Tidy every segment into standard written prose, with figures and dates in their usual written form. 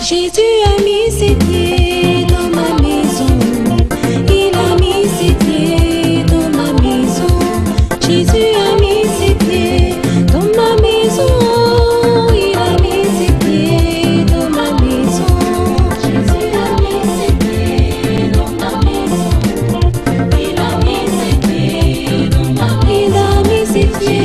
Jésus a mis ses pieds dans ma maison. Il a mis ses pieds dans ma maison. Jésus a mis ses pieds dans ma maison. Il a mis ses pieds dans ma maison. Jésus a mis ses pieds dans ma maison. Il a mis ses pieds dans ma maison. Il a mis ses pieds.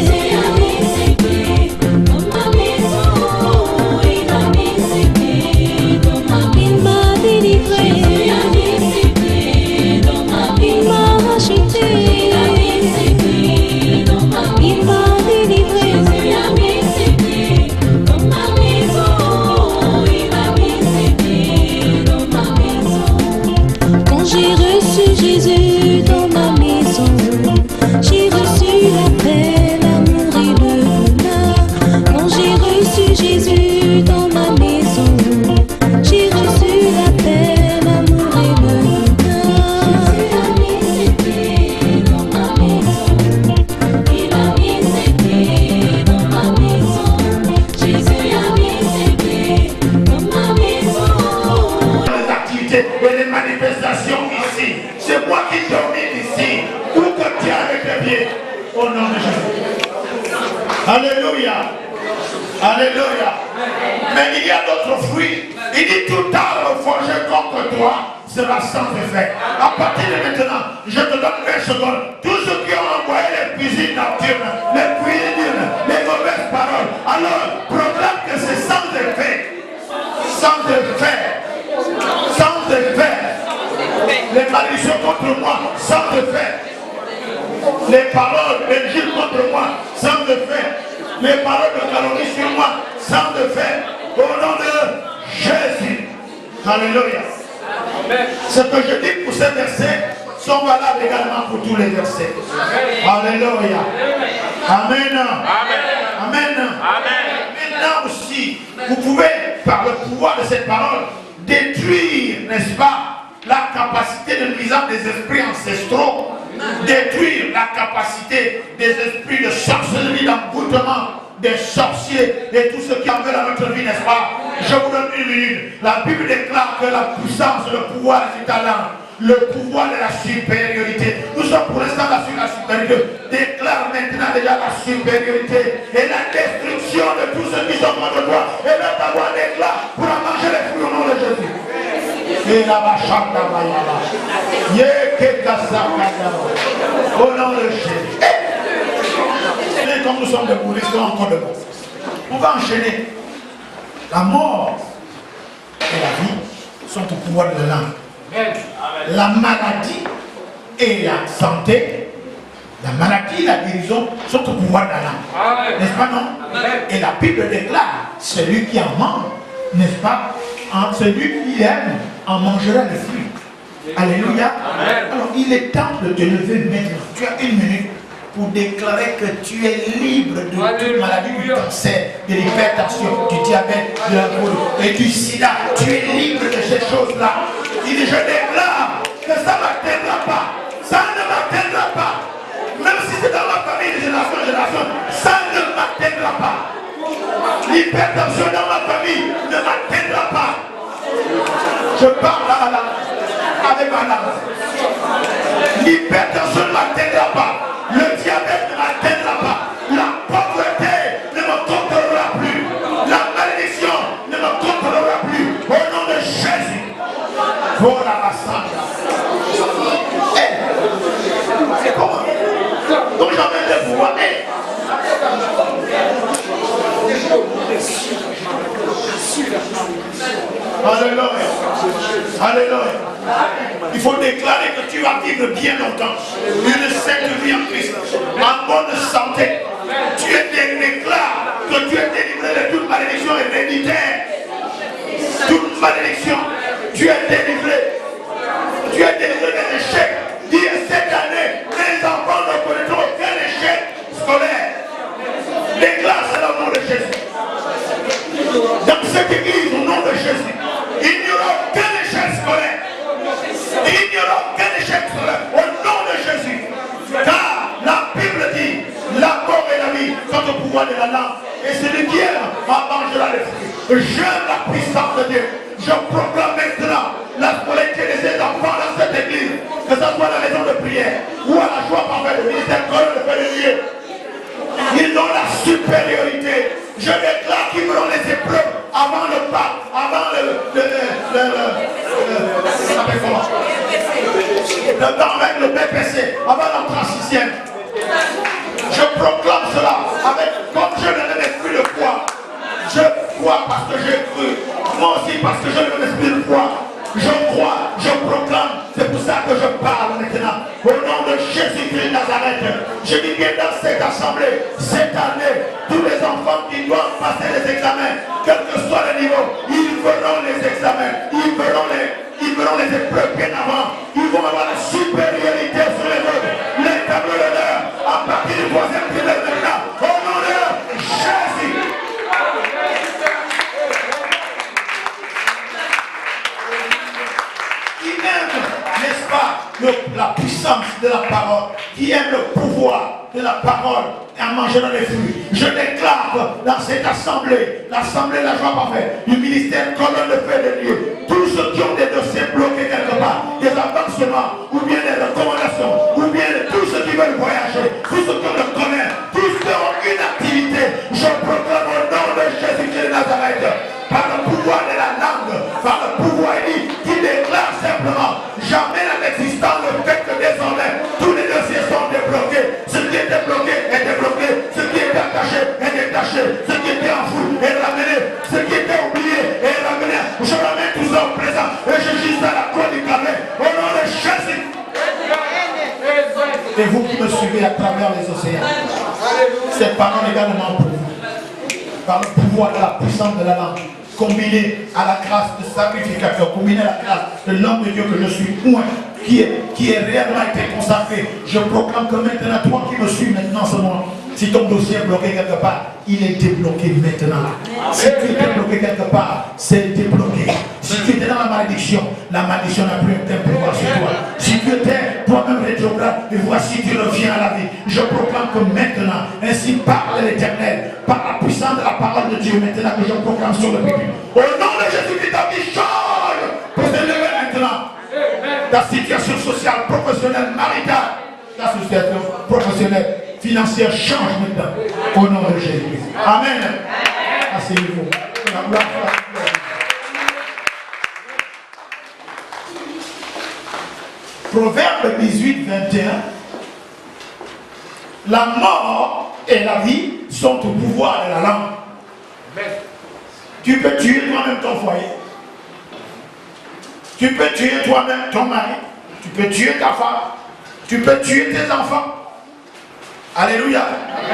J'ai reçu Jésus dans ma maison. J'ai reçu la paix, l'amour et le bonheur. Quand j'ai reçu Jésus dans ma maison, j'ai reçu la paix, l'amour et le bonheur. Jésus a mis ses pieds dans ma maison. Il a mis ses pieds dans ma maison. Jésus a mis ses pieds dans ma maison. Les activités et les manifestations ici, c'est moi qui domine ici. Où que tu as avec les pieds, au nom de Jésus. Alléluia. Alléluia. Mais il y a d'autres fruits. Il dit tout arbre forgé contre toi sera sans effet. À partir de maintenant, je te donne 20 secondes. Tous ceux qui ont envoyé les cuisines nocturnes, les cuisines, les mauvaises paroles, alors proclame que c'est sans effet. Sans effet. Sans effet. Les malédictions contre moi, sans effet. Les paroles d'injure contre moi, sans effet. Les paroles de calomnie sur moi, sans effet. Au nom de Jésus. Alléluia. Ce que je dis pour ces versets sont valables également pour tous les versets. Alléluia. Amen. Amen. Maintenant aussi, vous pouvez, par le pouvoir de cette parole, détruire, n'est-ce pas, la capacité de nuisance des esprits ancestraux, détruire la capacité des esprits de sorcellerie, d'envoûtement, des sorciers et tous ceux qui en veulent à notre vie, n'est-ce pas? Je vous donne une minute. La Bible déclare que la puissance, le pouvoir du talent, le pouvoir de la supériorité. Nous sommes pour l'instant sur la supériorité. Déclare maintenant déjà la supériorité et la destruction de tous ceux qui sont contre toi. Et là, ta voix déclare pour en manger les fruits au nom de Jésus. Et la bachanda bayala. Au nom de Jésus. Et comme nous sommes debout, restons encore debout. On va enchaîner. La mort et la vie sont au pouvoir de la langue. La maladie et la santé, la maladie et la guérison sont au pouvoir de la langue. N'est-ce pas, non? Et la Bible déclare, celui qui en mange, n'est-ce pas, celui qui aime en mangera les fruits. Alléluia. Alors il est temps de te lever maintenant. Tu as une minute pour déclarer que tu es libre de toute maladie, du cancer, de l'hypertension, du diabète, de la boule et du sida. Tu es libre de ces choses-là. Il dit, je déclare que ça ne m'atteindra pas. Ça ne m'atteindra pas. Même si c'est dans ma famille de génération en génération, ça ne m'atteindra pas. L'hypertension dans ma famille ne m'atteindra pas. Je parle avec ma langue. L'hypertension ne m'atteindra pas. Le diabète ne m'atteindra pas. La pauvreté ne me contrôlera plus. La malédiction ne me contrôlera plus. Au nom de Jésus. Voilà ma santé. C'est comment? Donc j'emmène le pouvoir. Alléluia. Alléluia. Il faut déclarer que tu vas vivre bien longtemps. Une sainte vie en Christ. En bonne santé. Tu déclares que tu es délivré de toute malédiction héréditaire. Toute malédiction. Tu es délivré. Tu es délivré des échecs. Dis cette année, les enfants ne connaîtront aucun échec scolaire. Déclare cela au nom de Jésus. Dans cette église, au nom de Jésus, il n'y aura aucun échec scolaire. Il n'y aura aucun échec scolaire. Au nom de Jésus. pouvoir de la langue. Et celui qui aime en mangera les fruits. J'aime la puissance de Dieu. Je proclame maintenant la scolarité de ces enfants dans cette église, que ce soit à la maison de prière ou à la joie parfaite de ministère de Dieu. Ils ont la supériorité. Je déclare qu'ils feront les épreuves avant le bac, avant le BPC, avant l'entrée en sixième. Je proclame cela avec, comme je ne l'ai plus de foi. Je crois parce que j'ai cru. Moi aussi parce que je ne l'ai plus de foi. Je crois, je proclame. C'est pour ça que je parle maintenant. Au nom de Jésus-Christ de Nazareth, je dis bien dans cette assemblée, cette année, tous les enfants qui doivent passer les examens, quel que soit le niveau, ils feront les examens, ils feront les épreuves bien avant. Ils vont avoir la supériorité sur les autres. Les tableaux d'honneur à partir du troisième trimestre maintenant. Au nom de Jésus. Qui aime, n'est-ce pas, la puissance de la parole, qui aime le pouvoir de la parole et en mangeant les fruits. Je déclare dans cette assemblée, l'assemblée de la joie parfaite, du ministère colonne de feu de Dieu, tous ceux qui ont des dossiers bloqués quelque part, des avancements, ou bien des recommandations, ou bien tous ceux qui veulent voyager, tous ceux qui ont le commerce, tous ceux qui ont une activité, je proclame au nom de Jésus-Christ de Nazareth, par le pouvoir de la langue, par le pouvoir qui déclare simplement jamais à l'existence le fait que désormais tous les dossiers sont débloqués. Ce qui était bloqué est débloqué, ce qui était attaché est détaché, ce qui était enfoui est ramené, ce qui était oublié est ramené. Je ramène tout ça au présent et je gisse à la croix du calvaire au nom de Jésus. Et vous qui me suivez à travers les océans, cette parole également pour vous, par le pouvoir de la puissance de la langue, combiné à la grâce de sacrificateur, combiné à la grâce de l'homme de Dieu que je suis, moi, qui est réellement été consacré. Je proclame que maintenant, toi qui me suis maintenant ce moment, si ton dossier est bloqué quelque part, il est débloqué maintenant. Si tu étais bloqué quelque part, c'est débloqué. Si tu étais dans la malédiction n'a plus un pouvoir sur toi. Si tu étais toi-même rétrograde, et voici tu reviens à la vie. Je proclame que maintenant, ainsi parle l'Éternel, par la puissance de la parole de Dieu, maintenant que je proclame sur le public. Au nom de Jésus-Christ, ta vie change pour se lever maintenant. Ta situation sociale, professionnelle, maritale, ta situation professionnelle, financière change maintenant. Au nom de Jésus. Amen. Asseyez-vous. Proverbe 18, 21. La mort et la vie sont au pouvoir de la langue. Tu peux tuer toi-même ton foyer. Tu peux tuer toi-même ton mari. Tu peux tuer ta femme. Tu peux tuer tes enfants. Alléluia.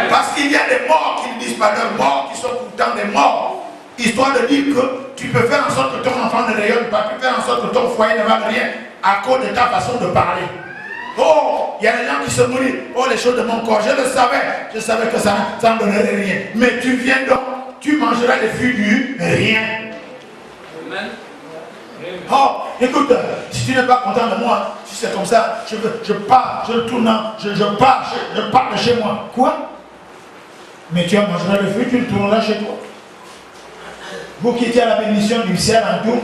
Parce qu'il y a des morts qui ne disent pas de morts, qui sont pourtant des morts. Histoire de dire que tu peux faire en sorte que ton enfant ne rayonne pas. Tu peux faire en sorte que ton foyer ne va rien à cause de ta façon de parler. Oh, il y a des gens qui se mourent. Oh, les choses de mon corps. Je le savais. Je savais que ça ne donnerait rien. Mais tu viens donc, tu mangeras les fruits du rien. Amen. Oh, écoute, si tu n'es pas content de moi, si c'est comme ça, je pars, je tourne, je pars de chez moi. Quoi? Mais tu as mangé le fruit, tu tourneras chez toi. Vous qui étiez à la bénédiction du ciel en tout,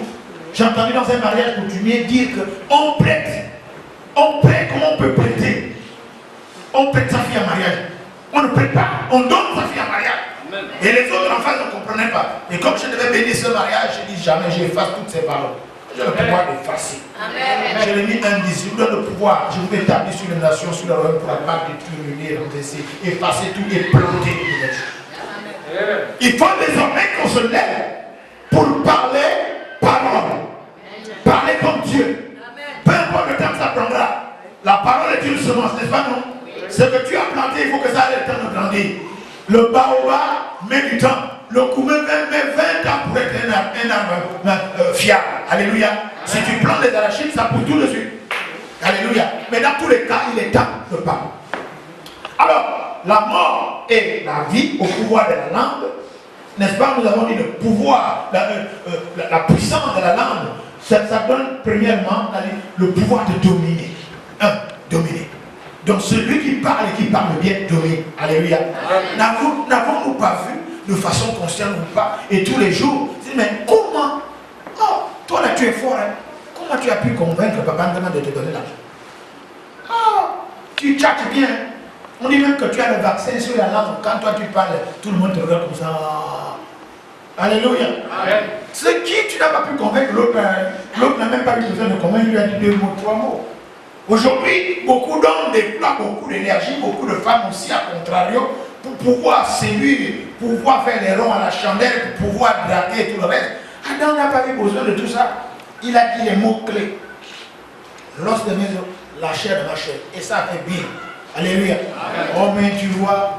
j'ai entendu dans un mariage coutumier dire qu'on prête. On prête comme on peut prêter. On prête sa fille en mariage. On ne prête pas, on donne sa fille en mariage. Et les autres enfants ne comprenaient pas. Et comme je devais bénir ce mariage, je dis jamais j'efface toutes ces paroles. J'ai le pouvoir d'effacer. Je l'ai mis indice. Je vous donne le pouvoir. Je vous établis sur les nations, sur le royaume pour la marque de tribunaux, renverser, effacer tout et planter tout. Il faut désormais qu'on se lève pour parler parole. Parler comme Dieu. Peu importe le temps que ça prendra. La parole est une semence, n'est-ce pas non? Ce que tu as planté, il faut que ça ait le temps de grandir. Le baobab met du temps. Le coumé met 20 ans pour être un arbre fiable. Alléluia. Si tu plantes les arachides, ça pousse tout de suite. Alléluia. Mais dans tous les cas, il est temps de parler. Alors, la mort et la vie au pouvoir de la langue, n'est-ce pas? Nous avons dit le pouvoir, la puissance de la langue. Ça donne premièrement le pouvoir de dominer. Dominer. Donc celui qui parle et qui parle bien domine. Alléluia. N'avons-nous pas vu de façon consciente ou pas, et tous les jours, mais comment, oh, toi là tu es fort, hein? Comment tu as pu convaincre Papa Ndama de te donner l'argent? Oh, tu tchattes bien. On dit même que tu as le vaccin sur la langue. Quand toi tu parles, tout le monde te regarde comme ça. Alléluia. C'est qui tu n'as pas pu convaincre? L'autre n'a même pas eu besoin de convaincre, il lui a dit 2 mots, 3 mots. Aujourd'hui, beaucoup d'hommes déploient beaucoup d'énergie, beaucoup de femmes aussi à contrario, pour pouvoir séduire, pour pouvoir faire les ronds à la chandelle, pour pouvoir draguer et tout le reste. Adam n'a pas eu besoin de tout ça. Il a dit les mots-clés. L'os de mes os, la chair de ma chair. Et ça fait bien. Alléluia. Oh mais tu vois,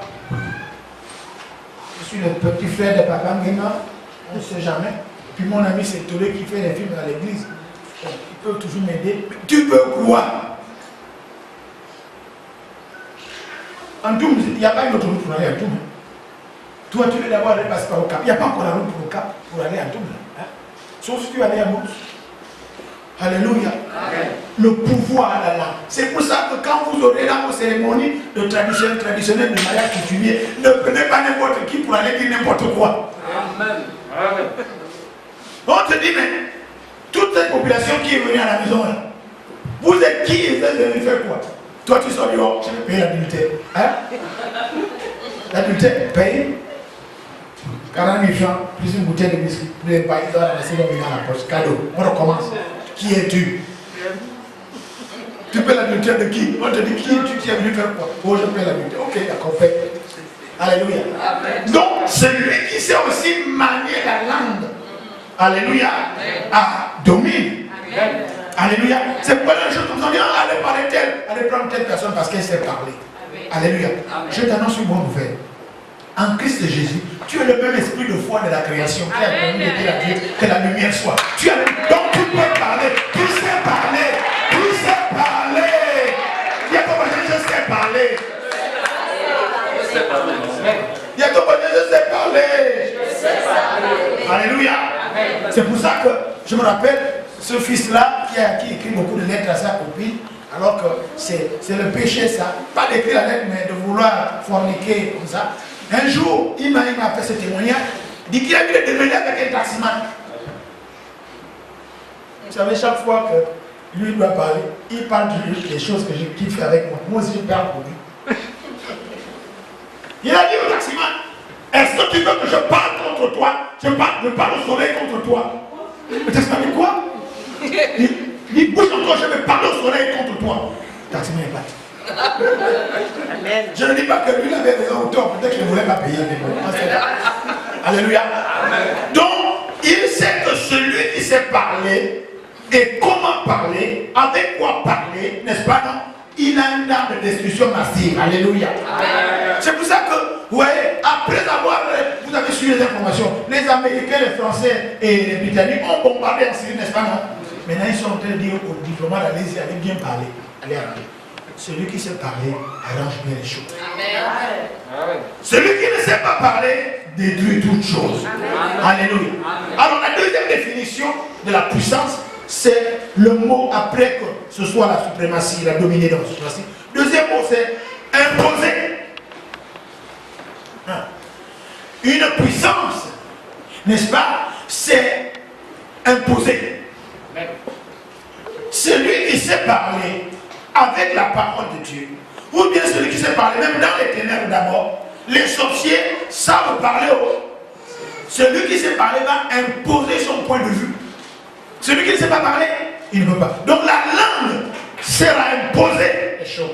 je suis le petit frère de Papa Ngema, on ne sait jamais. Puis mon ami c'est Tolé qui fait les films à l'église. Il peut toujours m'aider. Tu peux croire. En tout, il n'y a pas une autre route pour aller à Toum. Toi, tu veux d'abord aller passer par au Cap. Il n'y a pas encore la route pour au Cap pour aller à Toum. Hein? Sauf si tu veux aller à Mousse. Alléluia. Le pouvoir à la langue. C'est pour ça que quand vous aurez dans vos cérémonies de traditionnelles de mariage coutumier, ne prenez pas n'importe qui pour aller dire n'importe quoi. Amen. On te dit, mais toute cette population qui est venue à la maison, là, vous êtes qui et vous allez faire quoi? Toi, tu sors dehors, tu veux payer l'adultère. Hein? L'adultère, paye 40 000 francs, plus une bouteille de biscuit, plus les pailles, dans la seconde dans la poche. Cadeau. On recommence. Qui es-tu? Tu paies l'adultère de qui? On te dit qui es-tu? Tu es venu faire quoi? Oh, je paie l'adultère. Ok, d'accord, paye. Alléluia. Donc, celui qui sait aussi manier la langue, alléluia, domine. Alléluia. C'est pas la chose comme ça. Allez parler telle, allez prendre telle personne parce qu'elle sait parler. Alléluia. Je t'annonce une bonne nouvelle. En Christ Jésus, tu as le même esprit de foi de la création qui a permis de dire à Dieu que la lumière soit. Tu as donc tu peux parler, tu sais parler, tu sais parler. Il y a ton voisin, je sais parler. Il y a ton voisin, je sais parler. Alléluia. C'est pour ça que je me rappelle ce fils-là qui écrit beaucoup de lettres à sa copine, alors que c'est le péché ça. Pas d'écrire la lettre, mais de vouloir forniquer comme ça. Un jour, il m'a fait ce témoignage, il dit qu'il a vu le démêler avec un taximan. Vous savez, chaque fois que lui doit parler, il parle des choses que j'ai fait avec moi. Moi aussi, je parle pour lui. Il a dit au taximan, est-ce que tu veux que je parle contre toi? Je parle au soleil contre toi. Le taximan dit quoi? Il bouge encore, je vais parler au soleil contre toi. Le taximan est parti. Amen. Je ne dis pas que lui il avait raison au tort, peut-être qu'il ne voulait pas payer. Alléluia. Amen. Donc, il sait que celui qui sait parler et comment parler, avec quoi parler, n'est-ce pas, non? Il a une arme de destruction massive. Alléluia. C'est pour ça que, vous voyez, après avoir, vous avez suivi les informations, les Américains, les Français et les Britanniques ont bombardé en Syrie, n'est-ce pas, non? Maintenant, ils sont en train de dire aux diplomates, allez-y, allez bien parler. Allez arrêter. Celui qui sait parler arrange bien les choses. Amen. Celui qui ne sait pas parler détruit toutes choses. Amen. Alléluia. Amen. Alors la deuxième définition de la puissance, c'est le mot après que ce soit la suprématie, la dominance. Deuxième mot, c'est imposer. Une puissance, n'est-ce pas, c'est imposer. Celui qui sait parler avec la parole de Dieu, ou bien celui qui sait parler, même dans les ténèbres d'abord, les sorciers savent parler. Celui qui sait parler va imposer son point de vue. Celui qui ne sait pas parler, il ne peut pas. Donc la langue sert à imposer les choses.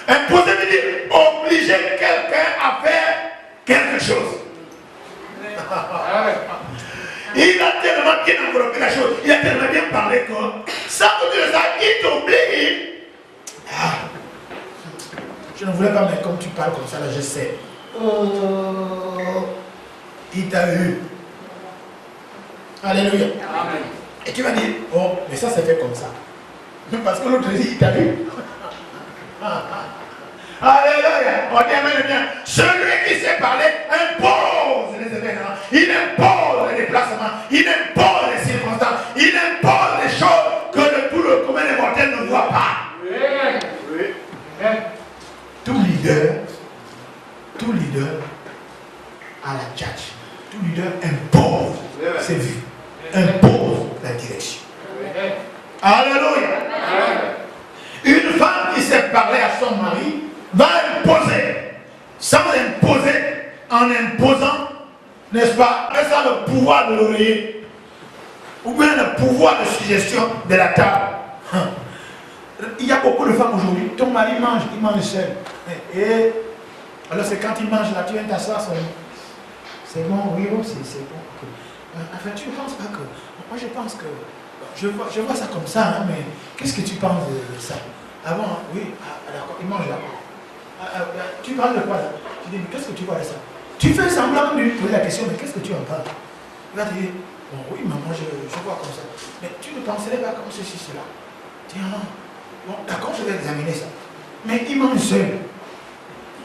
Imposer veut dire obliger quelqu'un à faire quelque chose. Il a tellement bien enveloppé la chose, il a tellement bien parlé que, sans que tu le saches, il t'oblige. Je ne voulais pas, mais comme tu parles comme ça, là, je sais. Oh, il t'a eu. Alléluia. Amen. Et tu vas dire, oh, mais ça c'est fait comme ça. Parce que l'autre dit, il t'a eu. Alléluia. On dit, bien. Celui qui sait parler impose les événements. Il impose les déplacements. Il impose les circonstances. Il impose les choses que tout le commun des mortels ne voit pas. Oui. leader à la tchatch, tout leader impose ses vues, impose la direction. Alléluia. Une femme qui sait parler à son mari va imposer, sans imposer, en imposant, n'est-ce pas, ça le pouvoir de l'oreiller, ou bien le pouvoir de suggestion de la table. Il y a beaucoup de femmes aujourd'hui, ton mari mange, il mange seul. Et alors c'est quand il mange là, tu viens t'asseoir seulement. C'est bon, oui, oh, c'est bon. Okay. Enfin, tu ne penses pas que... Moi, je pense que... Je vois ça comme ça, hein, mais qu'est-ce que tu penses de ça? Ah bon, oui, d'accord, il mange là. Tu parles de quoi là? Je dis, mais qu'est-ce que tu vois de ça? Tu fais semblant de lui poser la question, mais qu'est-ce que tu en parles? Il va te dire, bon, oui, maman, je vois comme ça. Mais tu ne penserais pas comme ceci, cela. Tiens, non. Bon, d'accord, je vais examiner ça. Mais il mange seul.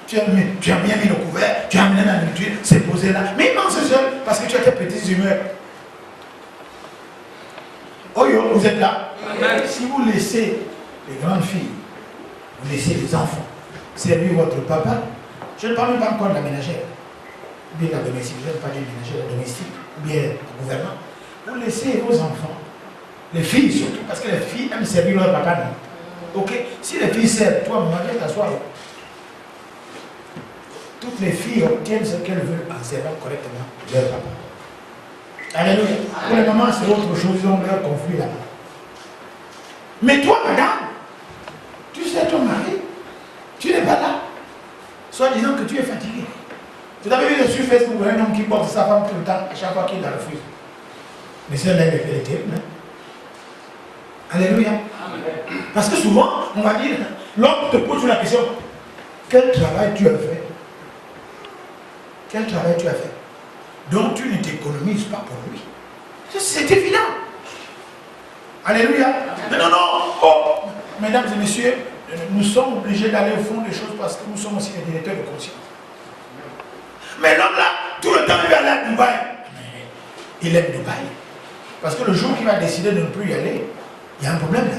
Tu as bien mis le couvert, tu as amené la nourriture, c'est posé là. Mais il mange seul parce que tu as tes petites humeurs. Oh yo, vous êtes là. Amen. Si vous laissez les grandes filles, vous laissez les enfants servir votre papa, je ne parle même pas encore de la ménagère, ou bien la domestique, je ne parle pas de la ménagère, la domestique, ou bien le gouvernement. Vous laissez vos enfants, les filles surtout, parce que les filles aiment servir leur papa, non? Ok, si les filles servent, toi, maman, viens t'asseoir. Toutes les filles obtiennent ce qu'elles veulent en servant correctement leur papa. Alléluia. Pour les mamans, c'est autre chose, ils ont leur conflit là-bas. Mais toi, madame, tu sais ton mari, tu n'es pas là. Soit disant que tu es fatigué. Vous avez vu sur Facebook un homme qui porte sa femme tout le temps, à chaque fois qu'il la refuse. Mais c'est un homme qui est terrible. Hein? Alléluia. Amen. Parce que souvent, on va dire, l'homme te pose la question, quel travail tu as fait? Quel travail tu as fait? Donc tu ne t'économises pas pour lui. C'est évident. Alléluia. Mais non, non. Oh, mesdames et messieurs, nous sommes obligés d'aller au fond des choses parce que nous sommes aussi des directeurs de conscience. Mais l'homme là, tout le temps il va aller à Dubaï. Il aime Dubaï. Parce que le jour qu'il va décider de ne plus y aller, il y a un problème là.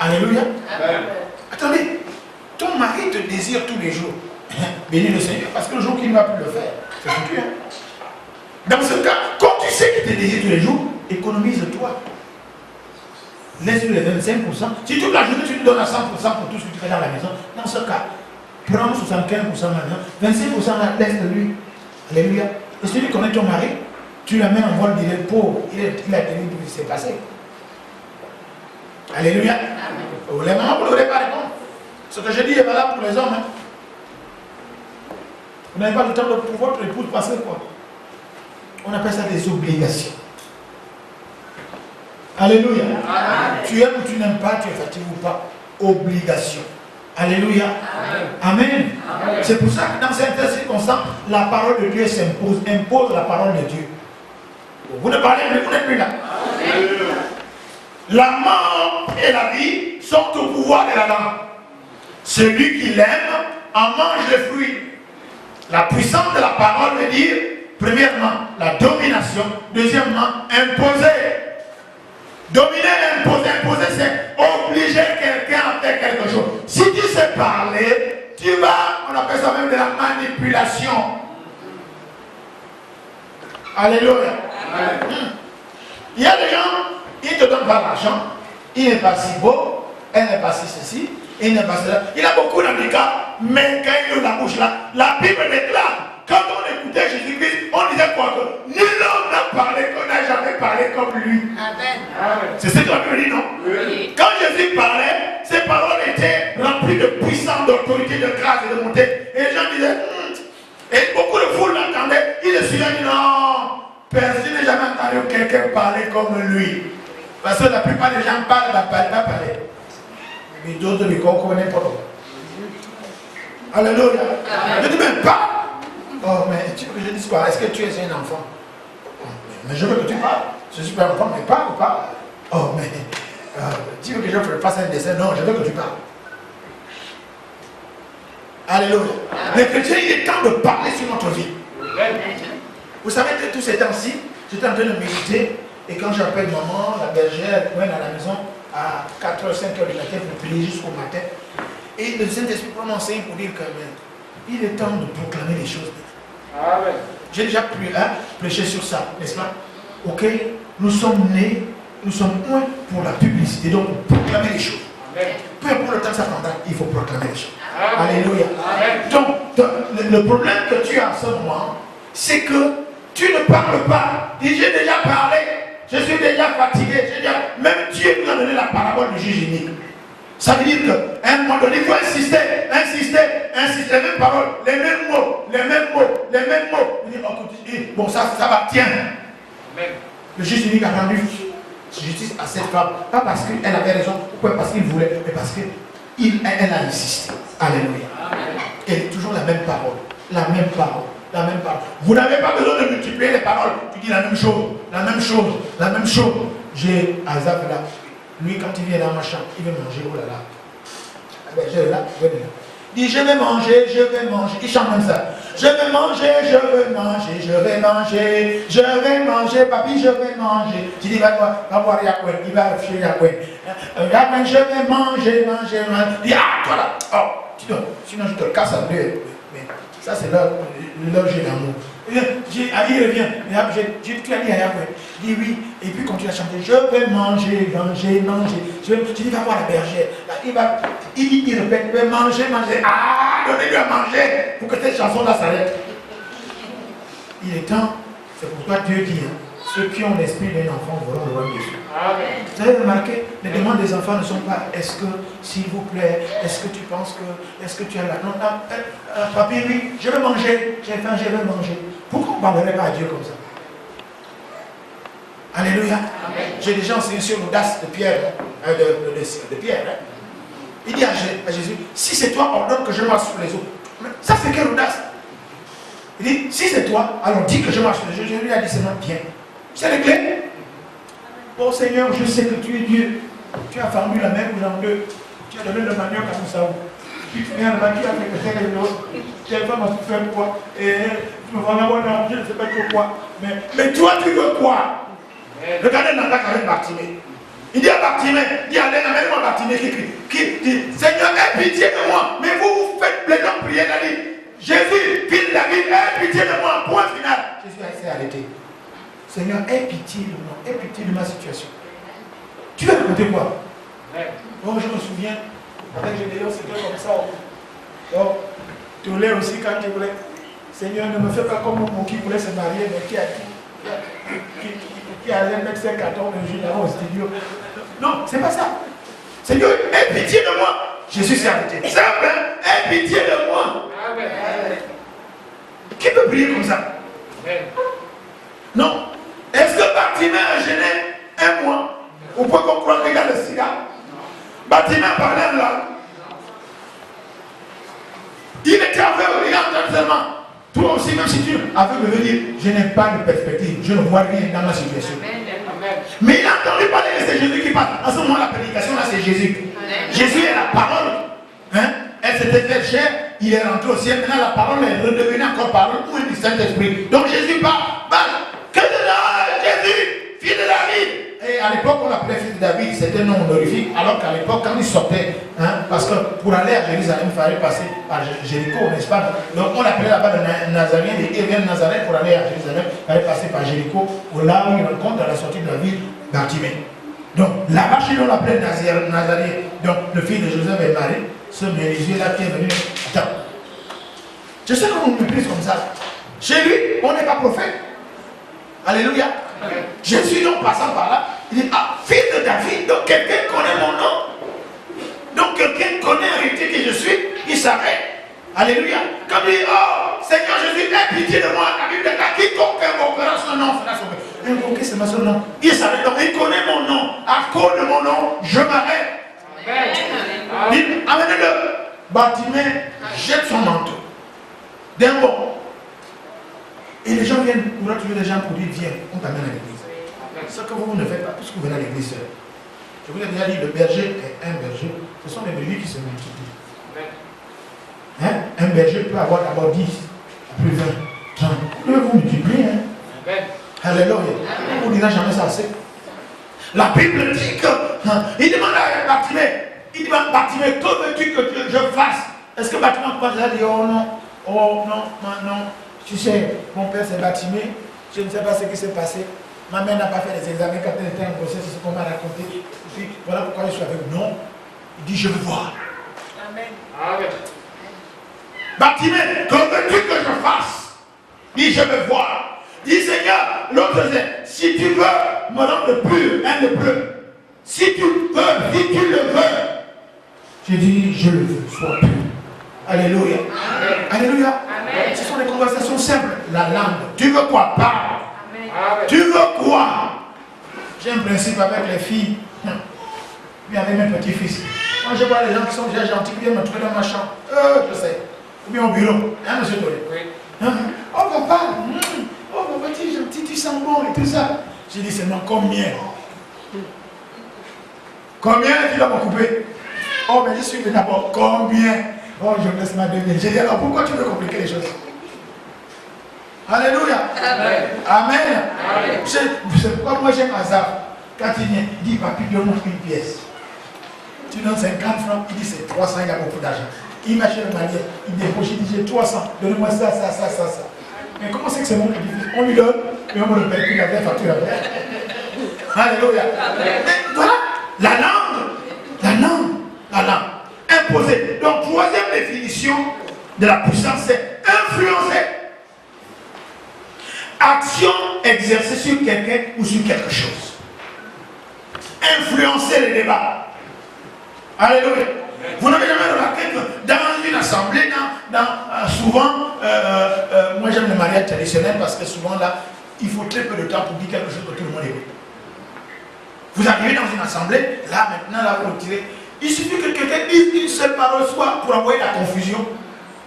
Alléluia. Amen. Attendez, ton mari te désire tous les jours. Bénis le Seigneur, parce que le jour qu'il ne va plus le faire, c'est foutu. Hein? Dans ce cas, quand tu sais qu'il te désire tous les jours, économise-toi. Laisse-lui les 25%. Si toute la journée tu lui donnes à 100% pour tout ce que tu fais dans la maison, dans ce cas, prends 75% maintenant, 25% là, laisse-le-lui. Alléluia. Et si tu connais ton mari, tu l'amènes en vol, il est pauvre, il a tenu tout ce qui s'est passé. Alléluia. Amen. Les mamans, vous ne voulez pas répondre. Ce que je dis est valable pour les hommes. Hein. Vous n'avez pas le temps de pouvoir votre épouse passer quoi? On appelle ça des obligations. Alléluia. Amen. Tu aimes ou tu n'aimes pas, tu es fatigué ou pas. Obligation. Alléluia. Amen. Amen. Amen. C'est pour ça que dans certaines circonstances, la parole de Dieu s'impose. Impose la parole de Dieu. Vous ne parlez plus, vous n'êtes plus là. Amen. La mort et la vie sont au pouvoir de la langue. Celui qui l'aime en mange les fruits. La puissance de la parole veut dire, premièrement, la domination. Deuxièmement, imposer. Dominer, imposer. Imposer, c'est obliger quelqu'un à faire quelque chose. Si tu sais parler, tu vas, on appelle ça même de la manipulation. Alléluia. Il y a des gens, ils ne te donnent pas l'argent, il n'est pas si beau, elle n'est pas si ceci, il n'est pas cela. Il a beaucoup d'handicap, mais quand il ouvre la bouche là, la Bible déclare. Quand on écoutait Jésus-Christ, on disait quoi? Que nul homme n'a parlé qu'on n'a jamais parlé comme lui. Amen. C'est ce que la Bible dit, non? Oui. Quand Jésus parlait, ses paroles étaient remplies de puissance, d'autorité, de grâce et de bonté. Et les gens disaient, et beaucoup de foules l'entendaient. Il est sûr, dit non, personne n'a jamais entendu quelqu'un parler comme lui. Parce que la plupart des gens parlent, pas parler. Mais d'autres ne connaissent pas. Alléluia. Je dis même pas. Oh, mais tu veux que je dise quoi? Est-ce que tu es un enfant? Mais je veux que tu parles. Je suis pas un enfant, mais parle ou pas? Oh, mais tu veux que je fasse un dessin? Non, je veux que tu parles. Alléluia. Les chrétiens, il est temps de parler sur notre vie. Vous savez que tous ces temps-ci, j'étais en train de méditer, et quand j'appelle maman, la bergère, elle à la maison à 4h, 5h du matin pour prier jusqu'au matin. Et le Saint-Esprit peut m'enseigner pour dire que il est temps de proclamer les choses. Amen. J'ai déjà prêché sur ça, n'est-ce pas? Ok, nous sommes nés, nous sommes un pour la publicité, donc proclamer les choses. Amen. Peu importe le temps que ça prendra, il faut proclamer les choses. Amen. Alléluia. Amen. Donc, le problème que tu as en ce moment, c'est que tu ne parles pas. Dis, j'ai déjà parlé, je suis déjà fatigué. Même Dieu nous a donné la parabole du juge unique. Ça veut dire qu'à un moment donné, il faut insister. Les mêmes paroles, les mêmes mots. Il dit, oh, bon, ça va, tiens. Amen. Le juge unique a rendu justice à cette femme. Pas parce qu'elle avait raison, ou pas parce qu'il voulait, mais parce qu'elle a insisté. Alléluia. Et toujours la même parole. La même parole. Vous n'avez pas besoin de multiplier les paroles. Tu dis la même chose. J'ai Azaf là. Lui, quand il vient dans ma chambre, il veut manger. Oh là là. Ah ben, je là. Il dit, je vais manger. Il chante même ça. Je vais manger, papy, je vais manger. Tu dis, va voir Yakwen, il va chez Yakwen. Yakwen, je vais manger. Il dit, ah, toi là. Oh, sinon je te casse en deux. Mais ça, c'est leur jeu d'amour. Il revient. Tu as dit à Yakwen. Il dit oui. Et puis, quand tu as chanté, je vais manger. Tu dis, va voir la bergère. Là, il répète, je vais manger. Ah, donnez-lui à manger pour que cette chanson-là s'arrête. Il est temps, c'est pourquoi Dieu dit, ceux qui ont l'esprit d'un enfant verront le royaume de Dieu. Vous avez remarqué, les demandes des enfants ne sont pas est-ce que, s'il vous plaît, est-ce que tu penses que, est-ce que tu as la. Non, papy, oui, je vais manger, j'ai faim, je vais manger. Pourquoi on ne parlerait pas à Dieu comme ça? Alléluia. J'ai déjà enseigné sur l'audace de Pierre, de Pierre. Il dit à Jésus, si c'est toi, ordonne que je marche sur les eaux. Ça, c'est quelle audace? Il dit, si c'est toi, alors dis que je marche sur les eaux. Je lui ai dit, c'est non, bien. C'est les clés. Oh Seigneur, je sais que tu es Dieu. Tu as fendu la mer en deux. Tu as donné le manioc à Moussaou. Puis tu viens là-bas, tu as fait que c'est les autres. Tu as fait ma faire quoi? Et tu me vends là, je ne sais pas quoi. Mais toi, tu veux quoi? Regardez l'attaque avec Bartimée. Il dit à Bartimée, il dit amène-moi Bartimée qui dit, Seigneur, aie pitié de moi. Mais vous faites les gens prier, il a dit, Jésus, fils de David, aie pitié de moi. Point final. Jésus s'est arrêté. Seigneur, aie pitié de moi, aie pitié de ma situation. Tu vas raconter quoi? Bon, je me souviens, avec Gédéon, c'était comme ça. Donc, tu voulais aussi quand tu voulais. Seigneur, ne me fais pas comme mon qui voulait se marier, mais qui allait mettre ses cartons de jus là-bas au studio. Non, c'est pas ça. Seigneur, aie pitié de moi. Jésus s'est arrêté. Simple, hein? Aie pitié de moi. Qui peut prier comme ça? Non. Est-ce que Bartimée a gêné un mois? Ou peut qu'on croit qu'il y a le sida? Bartimée parlait là. Il était aveugle, il a entendu seulement. Toi aussi, même si tu es aveugle, veut dire, je n'ai pas de perspective, je ne vois rien dans ma situation. Mais il a entendu parler de c'est Jésus qui parle. En ce moment, la prédication là, c'est Jésus. Jésus est la parole. Hein? Elle s'était faite chair, il est rentré au ciel. Maintenant, la parole est redevenue encore parole ou du Saint-Esprit. Donc Jésus parle. Que de là, Jésus, fils de David. Et à l'époque, on l'appelait fils de David, c'était un nom honorifique. Alors qu'à l'époque, quand il sortait, parce que pour aller à Jérusalem, il fallait passer par Jéricho, n'est-ce pas? Donc on l'appelait là-bas le Nazarien, il vient de Nazareth pour aller à Jérusalem, il fallait passer par Jéricho, là où il rencontre à la sortie de la ville Bartimée. Donc là-bas, chez nous, on l'appelait Nazarien. Donc le fils de Joseph et Marie, ce Mélisée là qui est venu. Attends. Je sais qu'on nous méprise comme ça. Chez lui, on n'est pas prophète. Alléluia. Jésus donc passant par là, il dit, ah, fils de David, donc quelqu'un connaît mon nom. Donc quelqu'un connaît en réalité qui je suis, il s'arrête. Alléluia. Comme il dit, oh, Seigneur Jésus, aie pitié de moi. La Bible dit, quiconque invoquera son nom, sera sauvé. Invoquer, c'est son nom. Il s'arrête, donc il connaît mon nom. À cause de mon nom, je m'arrête. Il dit, amenez-le. Bartimée jette son manteau. D'un bond. Et les gens viennent, vous retrouvez des gens pour dire, viens, on t'amène à l'église. Ce que vous ne faites pas, puisque vous venez à l'église seul. Je vous ai déjà dit, le berger est un berger. Ce sont les bergers qui se multiplient. Hein? Un berger peut avoir d'abord 10, après 20, 30. Vous pouvez vous multiplier. Hein? Alléluia. On ne dira jamais ça assez. La Bible dit que, il demande à Bartimée, il dit, Bartimée, que veux-tu que je Est-ce que bâtiment commence à dire oh non, non. Tu sais, mon père s'est baptisé, je ne sais pas ce qui s'est passé. Ma mère n'a pas fait les examens quand elle était en grossesse, c'est ce qu'on m'a raconté. Puis, voilà pourquoi je suis avec vous. Non, il dit je veux voir. Amen. Amen. Baptisé, que veux-tu que je fasse? Il dit je veux voir. Il dit Seigneur, l'autre disait, si tu veux, me rendre le pur, un le bleu. Si tu veux, si tu le veux. J'ai dit je le veux, sois pur. Alléluia. Amen. Alléluia. Amen. Ce sont des conversations simples. La langue. Tu veux quoi? Parle. Amen. Tu veux quoi? J'ai un principe avec les filles. Puis avec mes petits-fils. Quand je vois les gens qui sont déjà gentils, qui viennent me trouver dans ma chambre. Je sais. Ou bien au bureau. Hein, monsieur Tolé? Oui. Oh papa, oh mon petit gentil, tu sens bon et tout ça. J'ai dit seulement combien? Combien tu dois me couper? Oh mais je suis d'abord combien? Oh je laisse ma deviner. J'ai dit alors pourquoi tu veux compliquer les choses? Alléluia. Amen. Amen. Amen. C'est pourquoi moi j'aime hasard. Quand il vient, il dit papi donne-moi une pièce. Tu donnes 50 francs, il dit c'est 300, il a beaucoup d'argent. Il m'achète le manière, il dépose, il dit j'ai 300, donne-moi ça. Mais comment c'est que c'est mon difficile? On lui donne, et on me le paye, puis il a bien facture après. Alléluia. Mais voilà, la langue. Imposée. Donc, troisième définition de la puissance, c'est influencer. Action exercée sur quelqu'un ou sur quelque chose. Influencer les débats. Alléluia. Vous n'avez jamais remarqué que dans une assemblée, souvent, moi j'aime le mariage traditionnel parce que souvent là, il faut très peu de temps pour dire quelque chose que tout le monde écoute. Vous arrivez dans une assemblée, là maintenant, là vous retirez. Il suffit que quelqu'un dise une seule parole, soit pour envoyer la confusion,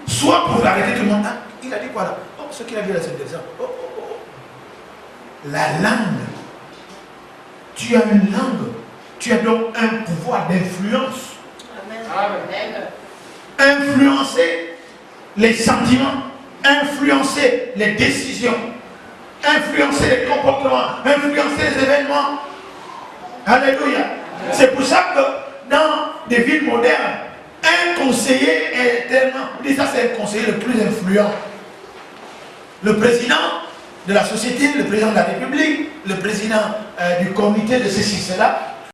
soit pour arrêter tout le monde. Ah, il a dit quoi là? Oh, ce qu'il a dit là, c'est intéressant. La langue. Tu as une langue. Tu as donc un pouvoir d'influence. Amen. Influencer les sentiments, influencer les décisions, influencer les comportements, influencer les événements. Alléluia. C'est pour ça que dans des villes modernes, un conseiller est tellement... Ça c'est le conseiller le plus influent. Le président de la société, le président de la République, le président du comité de ceci, cela,